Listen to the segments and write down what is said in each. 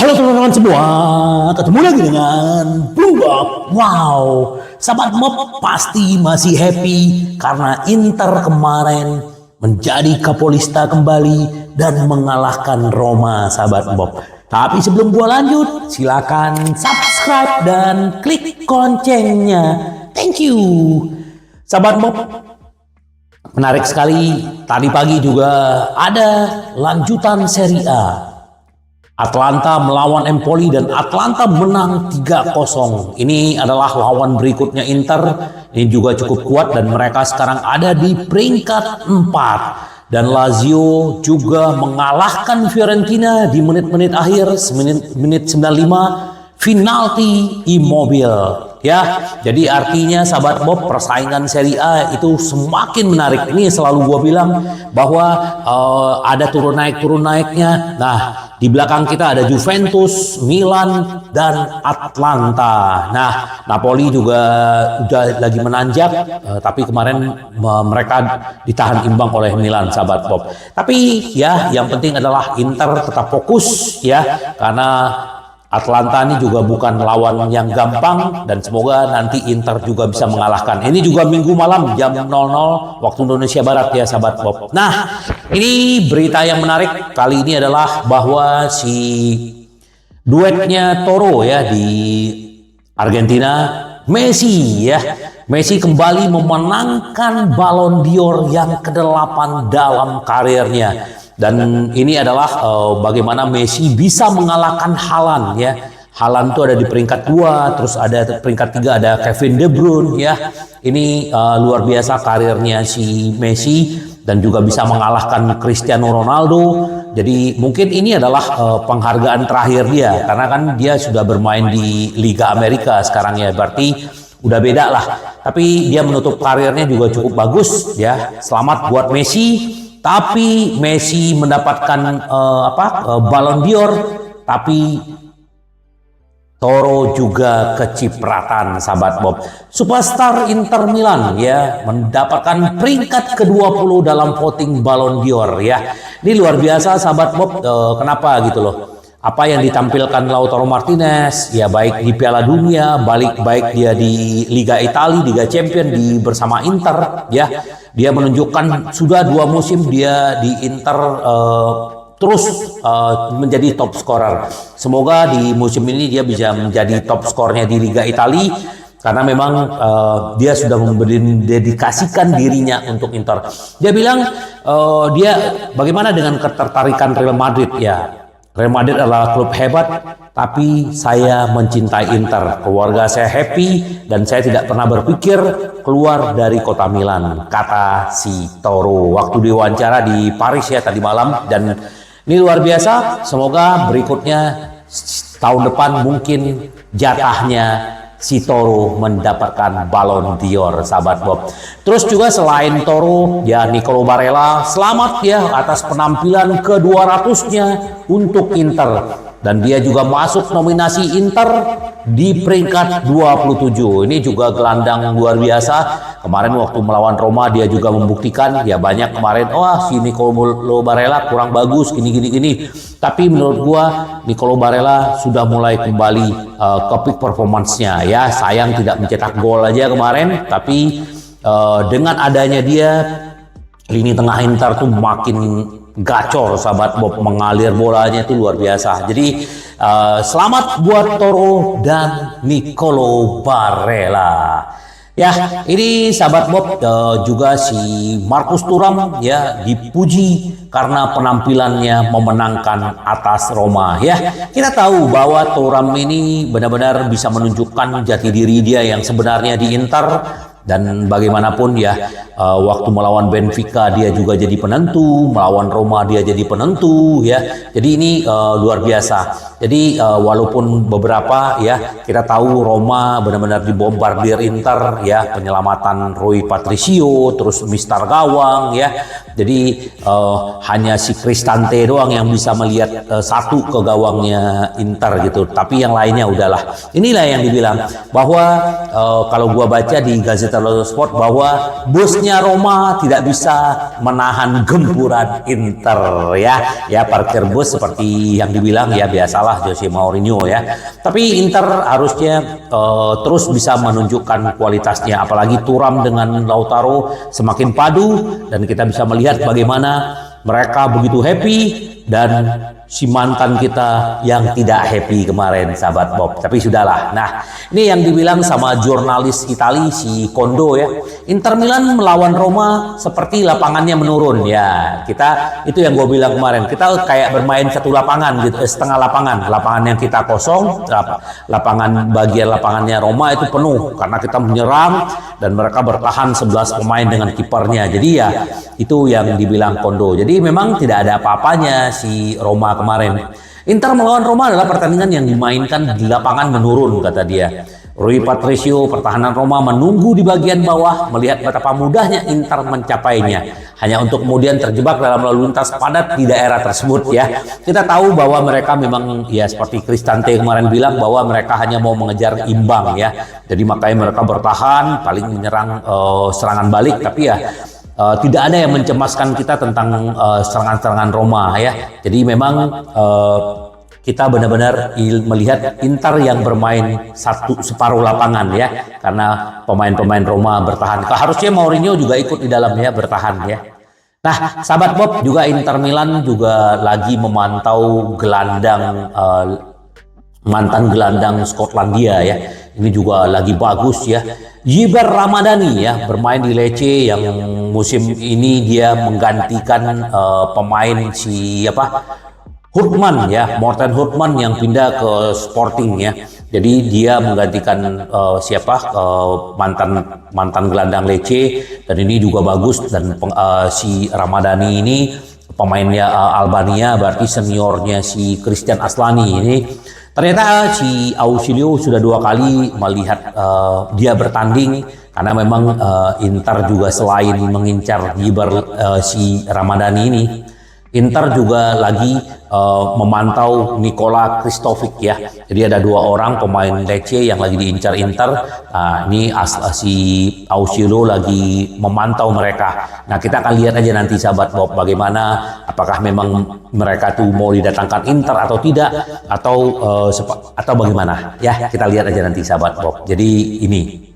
Halo teman-teman semua, ketemu lagi dengan Bob. Wow, sahabat Bob pasti masih happy karena Inter kemarin menjadi Kapolista kembali dan mengalahkan Roma, sahabat Bob. Tapi sebelum gua lanjut, silakan subscribe dan klik loncengnya. Thank you, sahabat Bob. Menarik sekali, tadi pagi juga ada lanjutan Serie A. Atlanta melawan Empoli dan Atlanta menang 3-0. Ini adalah lawan berikutnya Inter. Ini juga cukup kuat dan mereka sekarang ada di peringkat 4. Dan Lazio juga mengalahkan Fiorentina di menit-menit akhir, menit 95, penalti Immobile. Ya, jadi artinya sahabat Bob, persaingan Serie A itu semakin menarik. Ini selalu gua bilang bahwa ada turun naiknya. Nah, di belakang kita ada Juventus, Milan, dan Atlanta. Nah, Napoli juga udah lagi menanjak, tapi kemarin mereka ditahan imbang oleh Milan, sahabat Bob. Tapi ya, yang penting adalah Inter tetap fokus ya, karena Atlanta ini juga bukan lawan yang gampang dan semoga nanti Inter juga bisa mengalahkan. Ini juga Minggu malam jam 00 waktu Indonesia Barat ya, sahabat Bob. Nah, ini berita yang menarik kali ini adalah bahwa si duetnya Toro ya di Argentina, Messi ya. Messi kembali memenangkan Ballon d'Or yang ke-8 dalam karirnya. Dan ini adalah bagaimana Messi bisa mengalahkan Haaland ya. Haaland itu ada di peringkat 2, terus ada peringkat 3 ada Kevin De Bruyne ya. Ini luar biasa karirnya si Messi dan juga bisa mengalahkan Cristiano Ronaldo. Jadi mungkin ini adalah penghargaan terakhir dia karena kan dia sudah bermain di Liga Amerika sekarang ya. Berarti udah beda lah. Tapi dia menutup karirnya juga cukup bagus ya. Selamat buat Messi. Tapi Messi mendapatkan Ballon d'Or, tapi Toro juga kecipratan, sahabat Bob. Superstar Inter Milan ya mendapatkan peringkat ke-20 dalam voting Ballon d'Or ya. Ini luar biasa, sahabat Bob. Kenapa gitu loh? Apa yang ditampilkan Lautaro Martinez ya, baik di Piala Dunia, baik dia di Liga Italia, Liga Champions bersama Inter ya. Dia menunjukkan sudah 2 musim dia di Inter terus menjadi top scorer. Semoga di musim ini dia bisa menjadi top skornya di Liga Italia karena memang dia sudah mendedikasikan dirinya untuk Inter. Dia bilang dia bagaimana dengan ketertarikan Real Madrid ya. Real Madrid adalah klub hebat, tapi saya mencintai Inter. Keluarga saya happy dan saya tidak pernah berpikir keluar dari kota Milan, kata si Toro waktu diwawancara di Paris ya tadi malam. Dan ini luar biasa. Semoga berikutnya tahun depan mungkin jatahnya si Toro mendapatkan Ballon d'Or, sahabat Bob. Terus juga selain Toro, ya Nicolo Barella selamat ya atas penampilan ke-200-nya untuk Inter. Dan dia juga masuk nominasi Inter di peringkat 27. Ini juga gelandang luar biasa. Kemarin waktu melawan Roma dia juga membuktikan ya, banyak kemarin si Nicolo Barella kurang bagus gini. Tapi menurut gua Nicolo Barella sudah mulai kembali ke peak performance-nya ya. Sayang tidak mencetak gol aja kemarin, tapi dengan adanya dia lini tengah Inter tuh makin gacor, sahabat Bob, mengalir bolanya itu luar biasa. Jadi selamat buat Toro dan Nicolo Barella. Ya, ini sahabat Bob juga si Marcus Thuram ya dipuji karena penampilannya memenangkan atas Roma ya. Kita tahu bahwa Thuram ini benar-benar bisa menunjukkan jati diri dia yang sebenarnya di Inter. Dan bagaimanapun ya, waktu melawan Benfica dia juga jadi penentu, melawan Roma dia jadi penentu ya. Jadi ini luar biasa. Jadi walaupun beberapa ya kita tahu Roma benar-benar dibombardir Inter ya, penyelamatan Rui Patricio, terus Mister Gawang ya. Jadi hanya si Cristante doang yang bisa melihat satu ke gawangnya Inter gitu. Tapi yang lainnya udahlah. Inilah yang dibilang bahwa kalau gua baca di Gazzetta Italia Sport bahwa bosnya Roma tidak bisa menahan gempuran Inter ya. Ya, parkir bus seperti yang dibilang ya, biasalah Jose Mourinho ya. Tapi Inter harusnya terus bisa menunjukkan kualitasnya, apalagi Thuram dengan Lautaro semakin padu, dan kita bisa melihat bagaimana mereka begitu happy, dan si mantan kita yang tidak happy kemarin, sahabat Bob. Tapi sudahlah. Nah, ini yang dibilang sama jurnalis Itali si Kondo ya, Inter Milan melawan Roma seperti lapangannya menurun ya. Kita itu yang gue bilang kemarin, kita kayak bermain satu lapangan gitu, setengah lapangan yang kita kosong, bagian lapangannya Roma itu penuh karena kita menyerang dan mereka bertahan 11 pemain dengan kipernya. Jadi ya itu yang dibilang Kondo. Jadi memang tidak ada apa-apanya si Roma kemarin. Inter melawan Roma adalah pertandingan yang dimainkan di lapangan menurun, kata dia. Rui Patricio, pertahanan Roma menunggu di bagian bawah, melihat betapa mudahnya Inter mencapainya, hanya untuk kemudian terjebak dalam lalu lintas padat di daerah tersebut ya. Kita tahu bahwa mereka memang ya seperti Cristante kemarin bilang bahwa mereka hanya mau mengejar imbang ya. Jadi makanya mereka bertahan, paling menyerang serangan balik, tapi ya tidak ada yang mencemaskan kita tentang serangan-serangan Roma ya. Jadi memang kita benar-benar melihat Inter yang bermain separuh lapangan ya, karena pemain-pemain Roma bertahan. Harusnya Mourinho juga ikut di dalamnya bertahan ya. Nah, sahabat Bob, juga Inter Milan juga lagi memantau gelandang mantan gelandang Skotlandia ya. Ini juga lagi bagus ya. Yiber Ramadani ya, bermain di Lecce, yang musim ini dia menggantikan pemain Hurtman ya, Morten Hurtman yang pindah ke Sporting ya. Jadi dia menggantikan mantan gelandang Lecce, dan ini juga bagus. Dan si Ramadani ini pemainnya Albania, berarti seniornya si Christian Aslani ini. Ternyata si Ausilio sudah 2 kali melihat dia bertanding, karena memang Inter juga selain mengincar si Ramadani ini, Inter juga lagi memantau Nikola Kristovic ya. Jadi ada 2 orang pemain Lecce yang lagi diincar Inter. Nah, ini si Ausilio lagi memantau mereka. Nah, kita akan lihat aja nanti, sahabat Bob, bagaimana, apakah memang mereka tuh mau didatangkan Inter atau tidak, atau bagaimana ya. Kita lihat aja nanti, sahabat Bob. Jadi ini.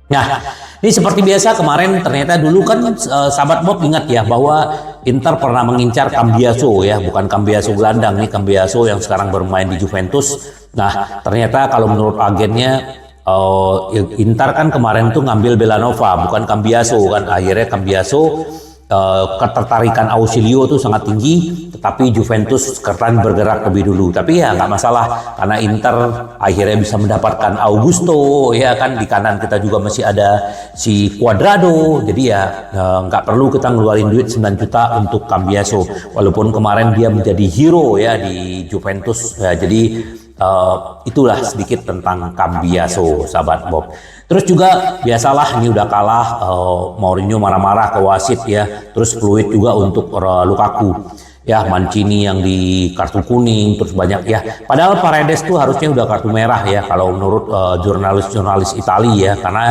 Nah, ini seperti biasa kemarin, ternyata dulu kan sahabat Bob ingat ya bahwa Inter pernah mengincar Cambiaso ya, bukan Cambiaso gelandang, nih Cambiaso yang sekarang bermain di Juventus. Nah, ternyata kalau menurut agennya Inter kan kemarin tuh ngambil Belanova, bukan Cambiaso kan. Akhirnya Cambiaso ketertarikan Ausilio itu sangat tinggi, tetapi Juventus kemudian bergerak lebih dulu. Tapi ya nggak masalah, karena Inter akhirnya bisa mendapatkan Augusto ya kan. Di kanan kita juga masih ada si Cuadrado, jadi ya nggak perlu kita ngeluarin duit 9 juta untuk Cambiaso, walaupun kemarin dia menjadi hero ya di Juventus ya. Jadi itulah sedikit tentang Cambiaso, sahabat Bob. Terus juga biasalah, ini udah kalah, Mourinho marah-marah ke wasit ya. Terus fluid juga untuk Lukaku ya, Mancini yang di kartu kuning, terus banyak ya. Padahal Paredes tuh harusnya udah kartu merah ya kalau menurut jurnalis Italia ya, karena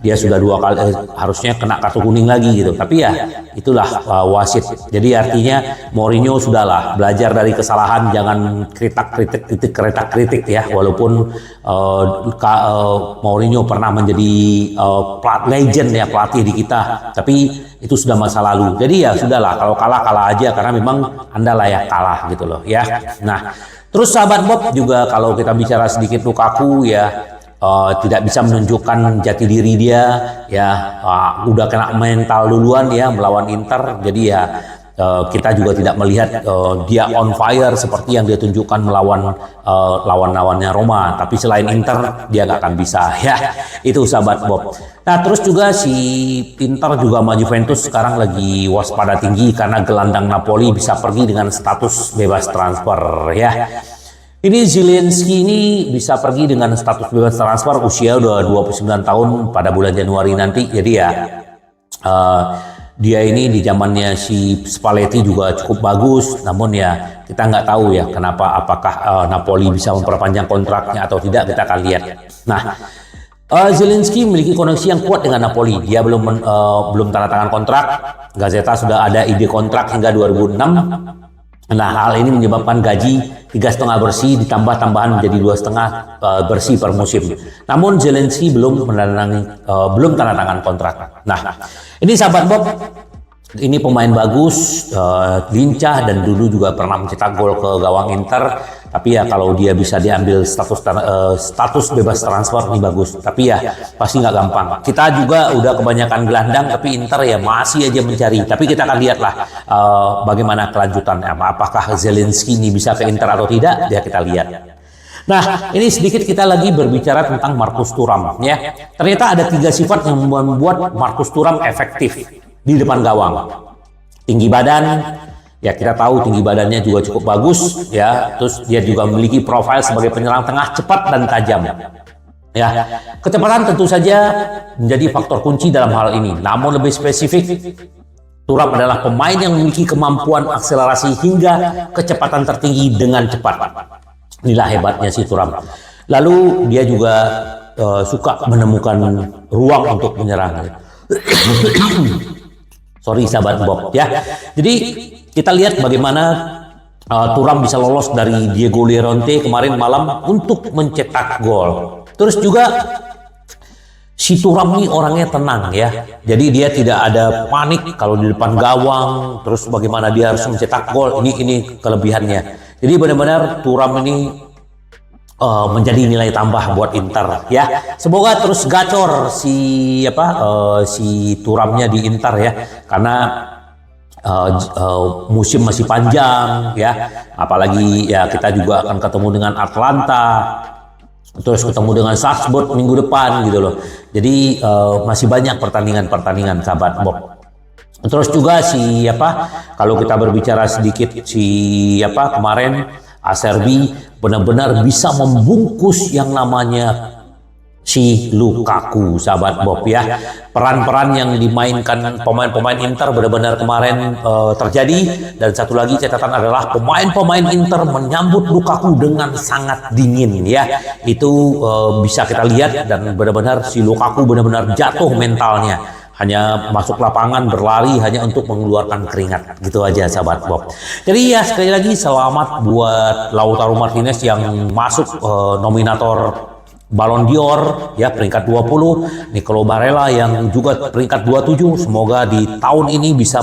dia sudah 2 kali harusnya kena kartu kuning lagi gitu. Tapi ya itulah wasit. Jadi artinya Mourinho sudahlah belajar dari kesalahan, jangan kritik ya. Walaupun Mourinho pernah menjadi legend ya, pelatih di kita, tapi itu sudah masa lalu. Jadi ya sudahlah, kalau kalah aja, karena memang Anda layak kalah gitu loh ya. Nah, terus sahabat Bob juga kalau kita bicara sedikit Lukaku ya, tidak bisa menunjukkan jati diri dia ya, udah kena mental duluan ya melawan Inter. Jadi ya kita juga tidak melihat dia on fire seperti yang dia tunjukkan melawan lawan-lawannya Roma. Tapi selain Inter dia nggak akan bisa ya. Itu sahabat Bob. Nah, terus juga si Inter juga sama Juventus sekarang lagi waspada tinggi, karena gelandang Napoli bisa pergi dengan status bebas transfer ya. Ini Zielinski ini bisa pergi dengan status bebas transfer, usia udah 29 tahun pada bulan Januari nanti. Jadi ya dia ini di zamannya si Spalletti juga cukup bagus. Namun ya kita nggak tahu ya kenapa, apakah Napoli bisa memperpanjang kontraknya atau tidak, kita akan lihat. Nah, Zelensky memiliki koneksi yang kuat dengan Napoli. Dia belum tanda tangan kontrak. Gazeta sudah ada ide kontrak hingga 2006. Nah, hal ini menyebabkan gaji 3,5 bersih ditambah tambahan menjadi 2,5 bersih per musim. Namun Zelensky belum tanda tangan kontrak. Nah, ini sahabat Bob, ini pemain bagus, lincah, dan dulu juga pernah mencetak gol ke gawang Inter. Tapi ya kalau dia bisa diambil status bebas transfer, ini bagus. Tapi ya pasti nggak gampang. Kita juga udah kebanyakan gelandang, tapi Inter ya masih aja mencari. Tapi kita akan lihatlah bagaimana kelanjutannya. Apakah Zelensky ini bisa ke Inter atau tidak? Ya kita lihat. Nah, ini sedikit kita lagi berbicara tentang Marcus Thuram. Ya, ternyata ada 3 sifat yang membuat Marcus Thuram efektif di depan gawang. Tinggi badan. Ya, kita tahu tinggi badannya juga cukup bagus, ya. Terus dia juga memiliki profil sebagai penyerang tengah cepat dan tajam. Ya, kecepatan tentu saja menjadi faktor kunci dalam hal ini. Namun lebih spesifik, Thuram adalah pemain yang memiliki kemampuan akselerasi hingga kecepatan tertinggi dengan cepat. Inilah hebatnya si Thuram. Lalu dia juga suka menemukan ruang untuk menyerang. Sorry sahabat Bob, ya. Jadi kita lihat bagaimana Thuram bisa lolos dari Diego Llorente kemarin malam untuk mencetak gol. Terus juga si Thuram ini orangnya tenang, ya. Jadi dia tidak ada panik kalau di depan gawang. Terus bagaimana dia harus mencetak gol, ini kelebihannya. Jadi benar-benar Thuram ini menjadi nilai tambah buat Inter, ya. Semoga terus gacor si Thuramnya di Inter, ya, karena musim masih panjang, ya. Apalagi ya kita juga akan ketemu dengan Atlanta, terus ketemu dengan Salzburg minggu depan gitu loh. Jadi masih banyak pertandingan sahabat Bob. Terus juga kalau kita berbicara sedikit kemarin Acerbi benar-benar bisa membungkus yang namanya si Lukaku, sahabat Bob, ya. Peran-peran yang dimainkan pemain-pemain Inter benar-benar kemarin terjadi. Dan satu lagi catatan adalah pemain-pemain Inter menyambut Lukaku dengan sangat dingin, ya. Itu bisa kita lihat, dan benar-benar si Lukaku benar-benar jatuh mentalnya. Hanya masuk lapangan berlari hanya untuk mengeluarkan keringat, gitu aja sahabat Bob. Jadi ya sekali lagi selamat buat Lautaro Martinez yang masuk nominator Ballon d'Or, ya, peringkat 20. Nicolo Barella yang juga peringkat 27. Semoga di tahun ini bisa